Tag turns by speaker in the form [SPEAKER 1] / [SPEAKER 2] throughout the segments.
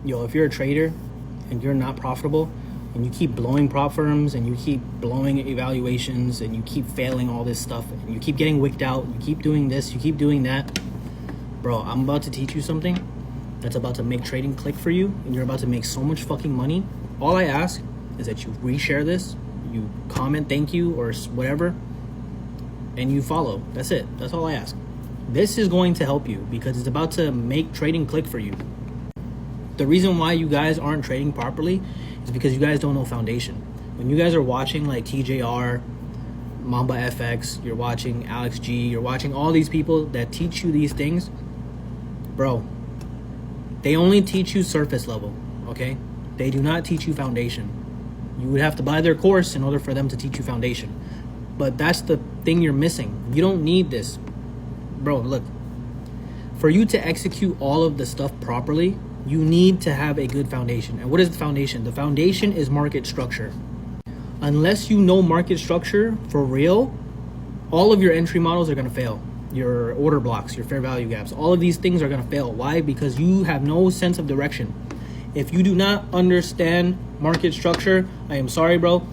[SPEAKER 1] yo, if you're a trader and you're not profitable and you keep blowing prop firms and you keep blowing evaluations and you keep failing all this stuff and you keep getting wicked out, you keep doing this, you keep doing that, bro, I'm about to teach you something that's about to make trading click for you, and you're about to make so much fucking money. All I ask is that you reshare this, you comment thank you or whatever, and you follow. That's it. That's all I ask. This is going to help you because it's about to make trading click for you. The reason why you guys aren't trading properly is because you guys don't know foundation. When you guys are watching like TJR, Mamba FX, you're watching Alex G, you're watching all these people that teach you these things, bro, they only teach you surface level, okay? They do not teach you foundation. You would have to buy their course in order for them to teach you foundation. But that's the thing you're missing. You don't need this. Bro, look, for you to execute all of the stuff properly, you need to have a good foundation. And what is the foundation? The foundation is market structure. Unless you know market structure for real, all of your entry models are going to fail. Your order blocks, your fair value gaps, all of these things are going to fail. Why? Because you have no sense of direction. If you do not understand market structure, I am sorry, bro,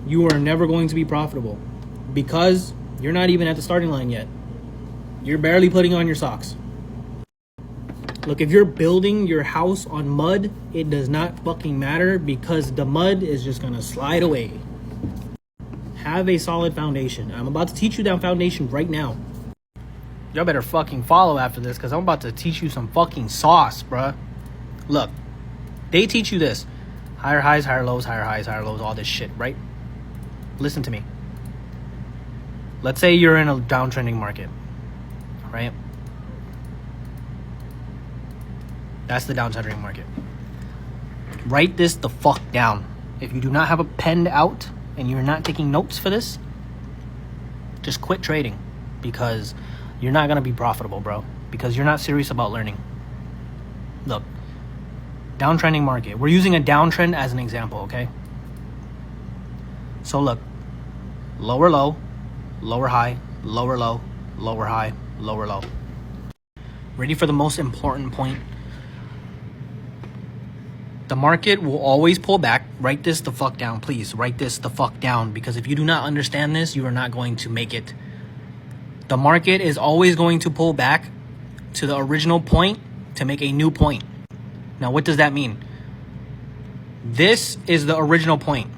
[SPEAKER 1] you are never going to be profitable because you're not even at the starting line yet. You're barely putting on your socks. Look, if you're building your house on mud, it does not fucking matter because the mud is just going to slide away. Have a solid foundation. I'm about to teach you that foundation right now. Y'all better fucking follow after this because I'm about to teach you some fucking sauce, bruh. Look, they teach you this. Higher highs, higher lows, higher highs, higher lows, all this shit, right? Listen to me. Let's say you're in a downtrending market, right? That's the downtrending market. Write this the fuck down. If you do not have a pen out and you're not taking notes for this, just quit trading because you're not going to be profitable, bro, because you're not serious about learning. Look, downtrending market. We're using a downtrend as an example, okay? So look, lower low, lower high, lower low, lower high, lower low. Ready for the most important point? The market will always pull back. Write this the fuck down, please. Write this the fuck down because if you do not understand this, you are not going to make it. The market is always going to pull back to the original point to make a new point. Now, what does that mean? This is the original point.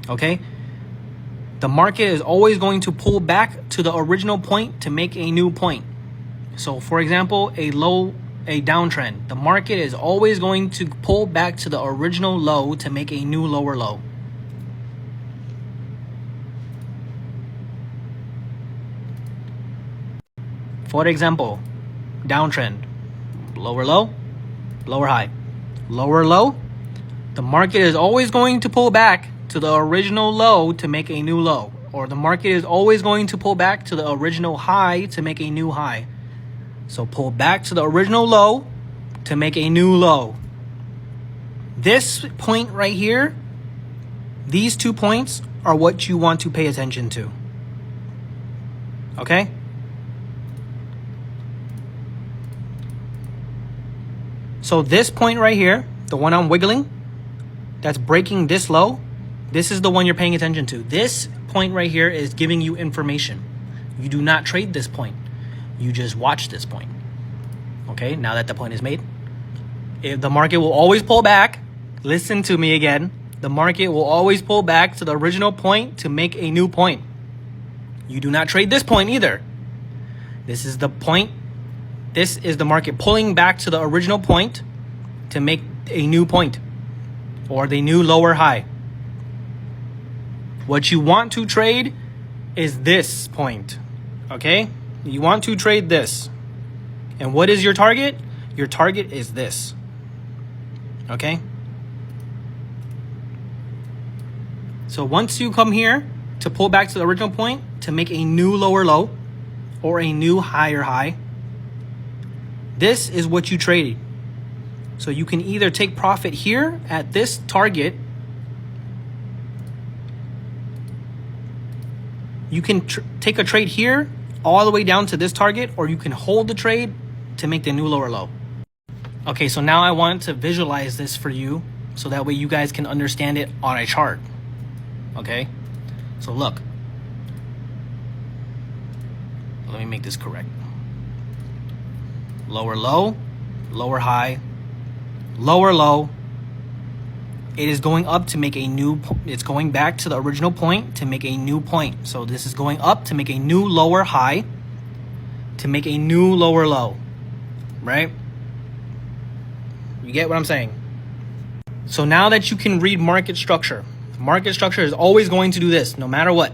[SPEAKER 1] Okay? The market is always going to pull back to the original point to make a new point. So, for example, a downtrend. The market is always going to pull back to the original low to make a new lower low. For example, downtrend, lower low, lower high, lower low. The market is always going to pull back to the original low to make a new low. Or the market is always going to pull back to the original high to make a new high. So pull back to the original low to make a new low. This point right here, these 2 points are what you want to pay attention to. Okay? So this point right here, the one I'm wiggling, that's breaking this low, this is the one you're paying attention to. This point right here is giving you information. You do not trade this point. You just watch this point. Okay, now that the point is made. If the market will always pull back, listen to me again. The market will always pull back to the original point to make a new point. You do not trade this point either. This is the point. This is the market pulling back to the original point to make a new point or the new lower high. What you want to trade is this point, okay? You want to trade this. And what is your target? Your target is this, okay? So once you come here to pull back to the original point to make a new lower low or a new higher high, this is what you traded. So you can either take profit here at this target. You can take a trade here all the way down to this target, or you can hold the trade to make the new lower low. Okay, so now I want to visualize this for you so that way you guys can understand it on a chart. Okay? So look. Let me make this correct. Lower low, lower high, lower low. It is going up to make a new, it's going back to the original point to make a new point. So this is going up to make a new lower high, to make a new lower low, right? You get what I'm saying? So now that you can read market structure is always going to do this, no matter what.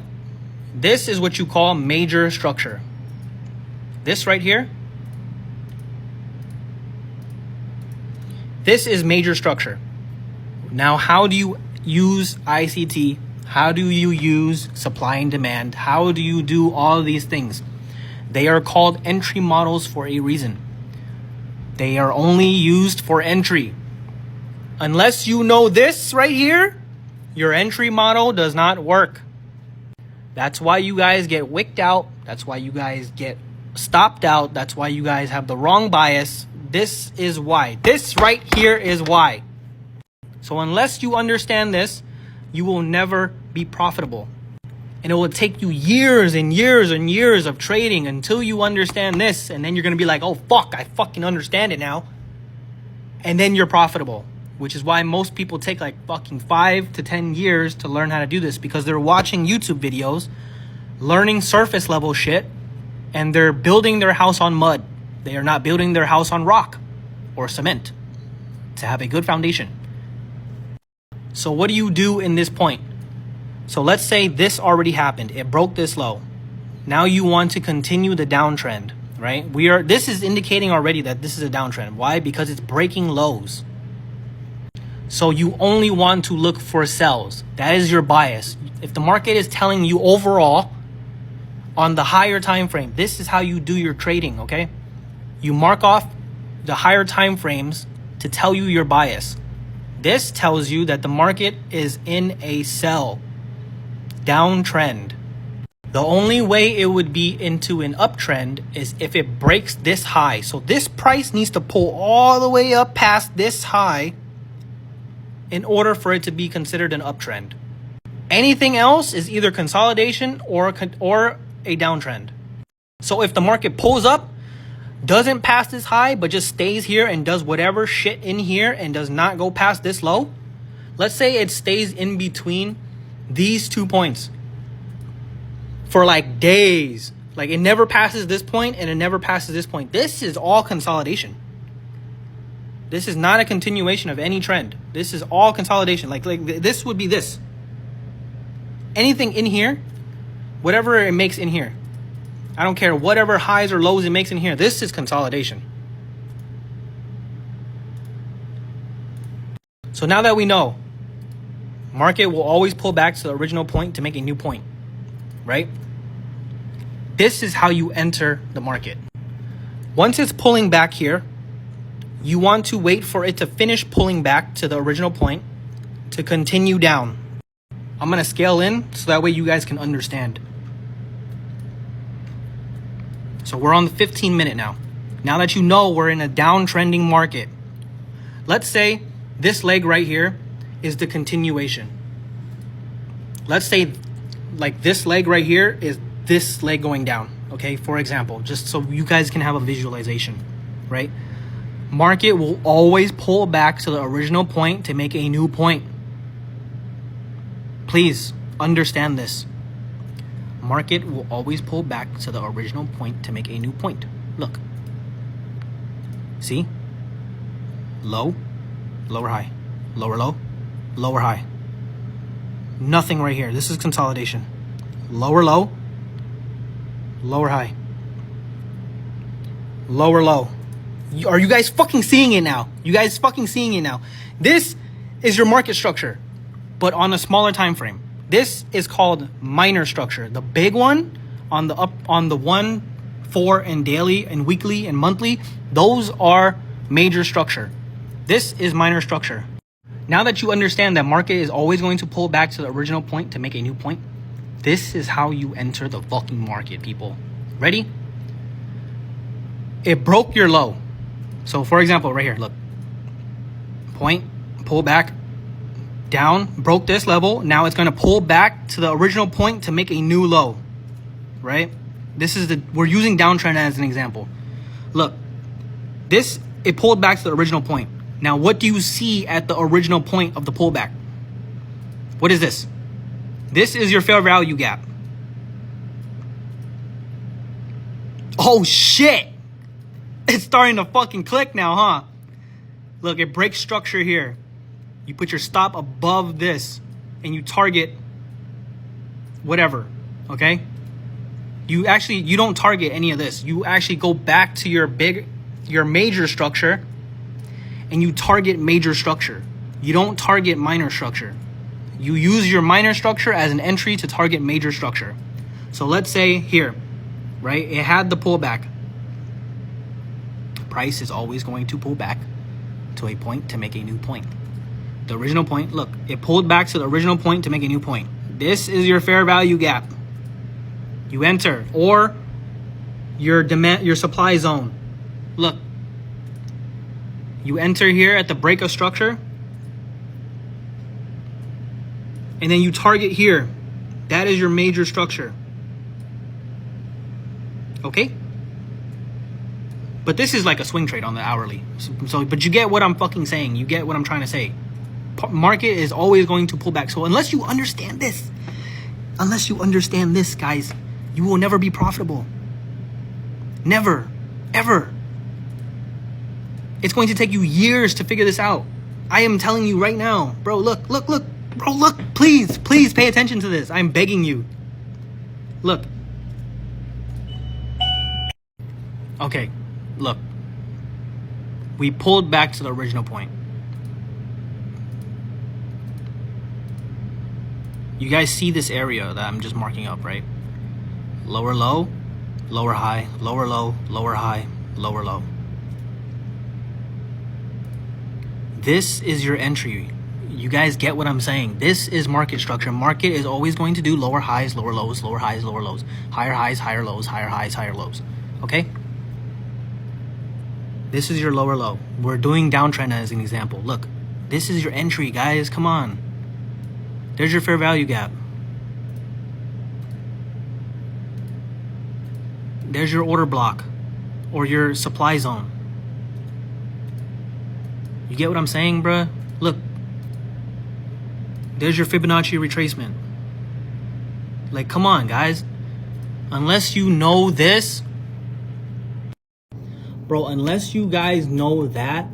[SPEAKER 1] This is what you call major structure. This right here, this is major structure. Now, how do you use ICT? How do you use supply and demand? How do you do all of these things? They are called entry models for a reason. They are only used for entry. Unless you know this right here, your entry model does not work. That's why you guys get wicked out. That's why you guys get stopped out. That's why you guys have the wrong bias. This is why. This right here is why. So unless you understand this, you will never be profitable. And it will take you years and years and years of trading until you understand this. And then you're going to be like, oh, fuck, I fucking understand it now. And then you're profitable, which is why most people take like fucking 5 to 10 years to learn how to do this, because they're watching YouTube videos, learning surface level shit, and they're building their house on mud. They are not building their house on rock or cement to have a good foundation. So what do you do in this point? So let's say this already happened. It broke this low. Now you want to continue the downtrend, right? This is indicating already that this is a downtrend. Why? Because it's breaking lows. So you only want to look for sells. That is your bias. If the market is telling you overall on the higher time frame, this is how you do your trading, okay? You mark off the higher time frames to tell you your bias. This tells you that the market is in a sell, downtrend. The only way it would be into an uptrend is if it breaks this high. So this price needs to pull all the way up past this high in order for it to be considered an uptrend. Anything else is either consolidation or a downtrend. So if the market pulls up, doesn't pass this high, but just stays here and does whatever shit in here and does not go past this low. Let's say it stays in between these 2 points for like days. Like it never passes this point and it never passes this point. This is all consolidation. This is not a continuation of any trend. This is all consolidation. Like this would be this. Anything in here, whatever it makes in here. I don't care whatever highs or lows it makes in here. This is consolidation. So now that we know, market will always pull back to the original point to make a new point, right? This is how you enter the market. Once it's pulling back here, you want to wait for it to finish pulling back to the original point to continue down. I'm going to scale in so that way you guys can understand. So we're on the 15 minute now. Now that you know we're in a downtrending market, let's say this leg right here is the continuation. Let's say like this leg right here is this leg going down. Okay, for example, just so you guys can have a visualization, right? Market will always pull back to the original point to make a new point. Please understand this. Market will always pull back to the original point to make a new point. Look. See? Low, lower high, lower low, lower high. Nothing right here. This is consolidation. Lower low, lower high, lower low. Are you guys fucking seeing it now? You guys fucking seeing it now? This is your market structure, but on a smaller time frame. This is called minor structure. The big one on the 1, 4, and daily and weekly and monthly, those are major structure. This is minor structure. Now that you understand that market is always going to pull back to the original point to make a new point, this is how you enter the fucking market, people. Ready? It broke your low. So for example, right here, look. Point, pull back, down, broke this level. Now it's going to pull back to the original point to make a new low, right? We're using downtrend as an example. Look, it pulled back to the original point. Now, what do you see at the original point of the pullback? What is this? This is your fair value gap. Oh, shit. It's starting to fucking click now, huh? Look, it breaks structure here. You put your stop above this and you target whatever, okay? You don't target any of this. You actually go back to your major structure and you target major structure. You don't target minor structure. You use your minor structure as an entry to target major structure. So let's say here, right? It had the pullback. Price is always going to pull back to a point to make a new point. The original point, look, it pulled back to the original point to make a new point. This is your fair value gap. You enter, or your supply zone. Look, you enter here at the break of structure, and then you target here. That is your major structure. Okay? But this is like a swing trade on the hourly. But you get what I'm fucking saying. You get what I'm trying to say. Market is always going to pull back. So unless you understand this, guys, you will never be profitable. Never, ever. It's going to take you years to figure this out. I am telling you right now, bro, look. Bro, look, please pay attention to this. I'm begging you. Look. Okay. Look, we pulled back to the original point. You guys see this area that I'm just marking up, right? Lower low, lower high, lower low, lower high, lower low. This is your entry. You guys get what I'm saying. This is market structure. Market is always going to do lower highs, lower lows, lower highs, lower lows, higher highs, higher lows, higher highs, higher lows. Okay? This is your lower low. We're doing downtrend as an example. Look, this is your entry, guys. Come on. There's your fair value gap. There's your order block or your supply zone. You get what I'm saying, bruh? Look. There's your Fibonacci retracement. Like, come on, guys. Unless you know this, bro, unless you guys know that,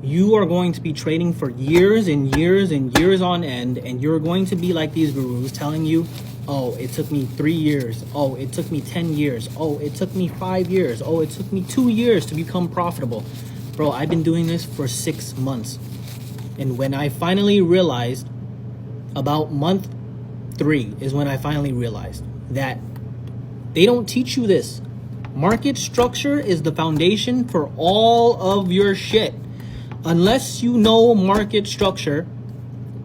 [SPEAKER 1] you are going to be trading for years and years and years on end, and you're going to be like these gurus telling you, oh, it took me 3 years. Oh, it took me 10 years. Oh, it took me 5 years. Oh, it took me 2 years to become profitable. Bro, I've been doing this for 6 months. And when I finally realized, about month 3 is when I finally realized that they don't teach you this. Market structure is the foundation for all of your shit. Unless you know market structure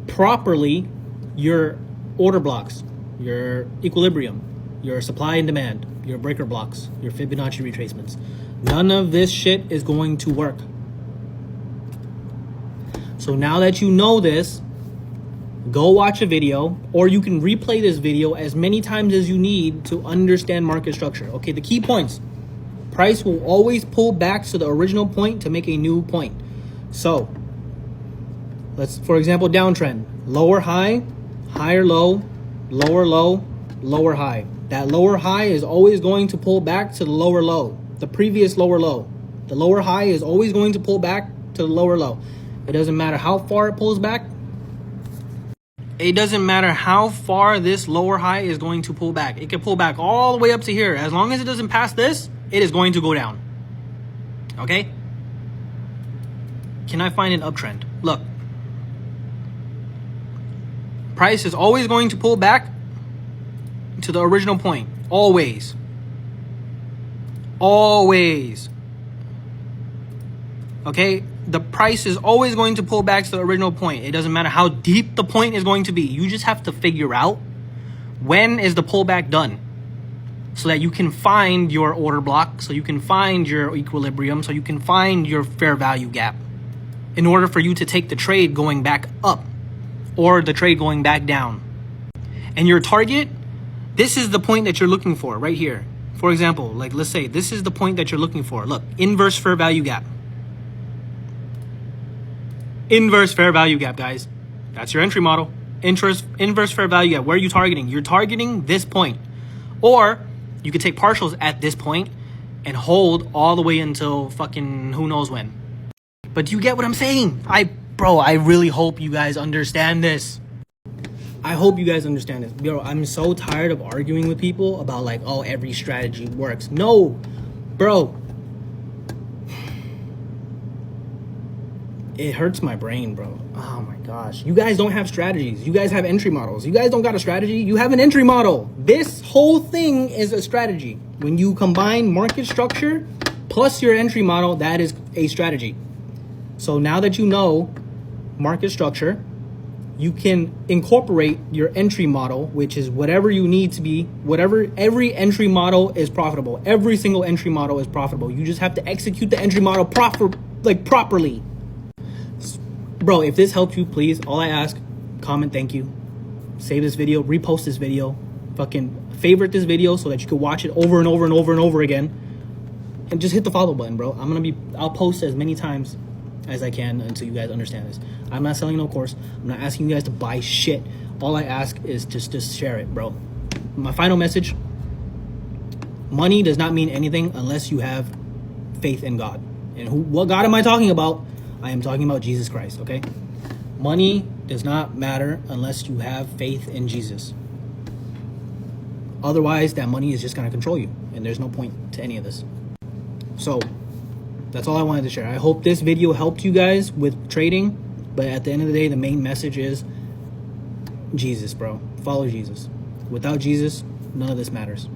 [SPEAKER 1] properly, your order blocks, your equilibrium, your supply and demand, your breaker blocks, your Fibonacci retracements, none of this shit is going to work. So now that you know this, go watch a video, or you can replay this video as many times as you need to understand market structure. Okay, the key points. Price will always pull back to the original point to make a new point. So, let's, for example, downtrend. Lower high, higher low, lower high. That lower high is always going to pull back to the lower low, the previous lower low. The lower high is always going to pull back to the lower low. It doesn't matter how far it pulls back. It doesn't matter how far this lower high is going to pull back. It can pull back all the way up to here. As long as it doesn't pass this, it is going to go down. Okay? Can I find an uptrend? Look. Price is always going to pull back to the original point. Always. Always. Okay? The price is always going to pull back to the original point. It doesn't matter how deep the point is going to be. You just have to figure out when is the pullback done. so that you can find your order block, so you can find your equilibrium, so you can find your fair value gap in order for you to take the trade going back up or the trade going back down. And your target, this is the point that you're looking for right here. For example, like let's say this is the point that you're looking for. Look, inverse fair value gap. Inverse fair value gap, guys. That's your entry model. Inverse fair value gap. Where are you targeting? You're targeting this point. Or you could take partials at this point and hold all the way until fucking who knows when. But do you get what I'm saying? Bro, I really hope you guys understand this. I hope you guys understand this. Bro, I'm so tired of arguing with people about like, oh, every strategy works. No, bro. It hurts my brain, bro. Oh my gosh. You guys don't have strategies. You guys have entry models. You guys don't got a strategy. You have an entry model. This whole thing is a strategy. When you combine market structure plus your entry model, that is a strategy. So now that you know market structure, you can incorporate your entry model, which is whatever you need to be, every entry model is profitable. Every single entry model is profitable. You just have to execute the entry model properly. Bro, if this helped you, please, all I ask, comment thank you. Save this video, repost this video, fucking favorite this video so that you can watch it over and over and over and over again. And just hit the follow button, bro. I'll post as many times as I can until you guys understand this. I'm not selling no course. I'm not asking you guys to buy shit. All I ask is just share it, bro. My final message: money does not mean anything unless you have faith in God. And what God am I talking about? I am talking about Jesus Christ, okay? Money does not matter unless you have faith in Jesus. Otherwise, that money is just going to control you, and there's no point to any of this. So that's all I wanted to share. I hope this video helped you guys with trading, but at the end of the day, the main message is Jesus, bro. Follow Jesus. Without Jesus, none of this matters.